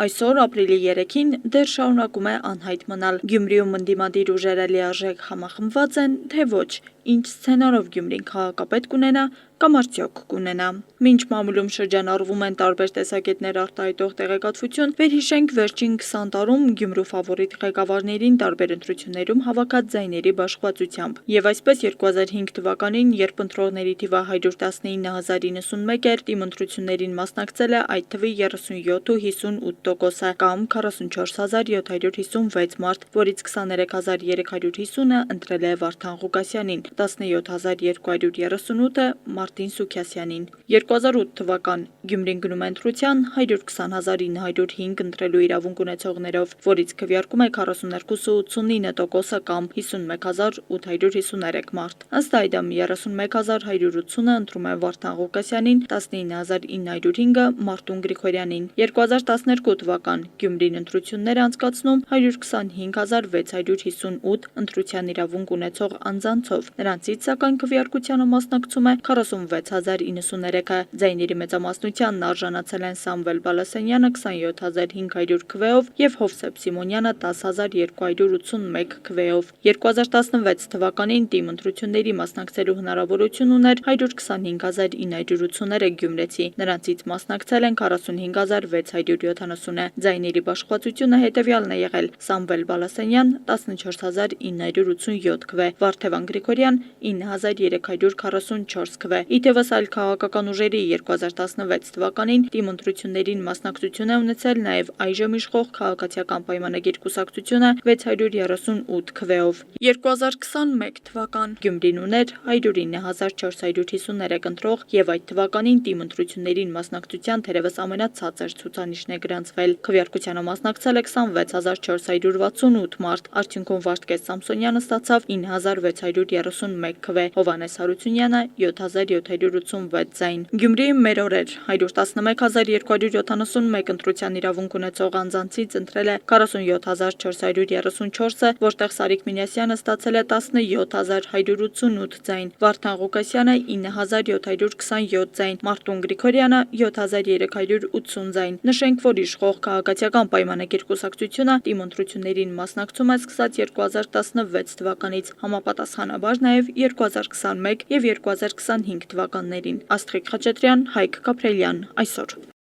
Այսօր ապրիլի 3-ին դեռ շարունակում է անհայտ մնալ։ Գյումրիում ընդդիմադիր ուժերը լիարժեք համախմբված են, թե ոչ, ինչ սցենարով Գյումրին քաղաքապետ կունենա կամ արդյոք կունենա։ Մինչ մամուլում շրջանառվում են տարբեր տեսակետներ արտահայտող տեղեկատվություն, վերհիշենք վերջին 20 տարում Գյումրու ֆավորիտ ղեկավարներին տարբեր ընտրություններում հավաքած ձայների բաշխվածությամբ։ Եվ այսպես 2005 թվականին, երբ ընտրողների թիվը 119,091 էր, թիմ ընտրություններին մասնակցել է այդ թվի 37,58%-ը կամ 44,756 մարդ, որից 23,350-ը ընտրել է Վարդան Ղուկասյանին, 17,238-ը Մարտին Սուքիասյանին։ 2008 թվական Գյումրին գնում է ընտրության 120,905 ընտրելու իրավունք ունեցողներով, որից քվեարկում է 42,89%-ը կամ 51,853 մարդ։ Ըստ այդմ 31,180-ը ընտրում է Վարդան Ղուկասյանին, 19,905-ը Մարտուն Գրիգորյանին։ 2012 թվական Գյումրին ընտրություններ է անցկացնում 125,658 ընտրության իրավունք ունեցող անձանցով։ Նրանցից սակայն քվեարկությանը մասնակցում է 46,093-ը։ Ձայների մեծամասնությանն արժանացել են Սամվել Բալասանյանը 27,500 քվեով եւ Հովսեփ Սիմոնյանը 10,281 քվեով։ 2016 թվականին թիմ ընտրությունների մասնակցելու հնարավորություն ուներ 125,983 գյումրեցի։ Նրանցից մասնակցել են 45,670-ը։ Ձայների բաշխվածությունը հետևյալն է եղել. Սամվել Բալասանյան 14,987 քվե, Վարդան Գրիգորյան 9,344 քվե։ Իթևս այլ քաղաքական ուժերի 2016 թվականին թիմ ընտրություններին մասնակցություն է ունեցել նաև այժմ իշխող Քաղաքացիական պայմանագիր կուսակցությունը 638 քվեով։ 2021 թվական Գյումրին ուներ 109,453 ընտրող եւ այդ թվականին թիմ ընտրություններին մասնակցության թերևս ամենացածր ցուցանիշն է գրանցվել։ Քվեարկությանը մասնակցել է 26,468 մարդ, արդյունքում Վարդգես Սամսոնյանը ստացավ 9,631 քվե, Հովհաննես Հարությունյանը 7,786 ձայն։ Գյումրիի մեր օրեր 111,271 ընտրության իրավունք ունեցող անձանցից ընտրել է 47,434-ը, որտեղ Սարիկ Մինասյանը ստացել է 17,188 ձայն, Վարդան Ղուկասյանը 9,727 ձայն, Մարտուն Գրիգորյանը 7,380 ձայն։ Նշենք, որ իշխող Քաղաքացիական պայմանագիր կուսակցությունը թիմ ընտրություններին մասնակցում է սկսած 2016 թվականից, համապատասխանաբար նաև 2021 եւ 2025 թվականներին։ Աստղիկ Խաչատրյան, Հայկ Կապրելյան, այսօր։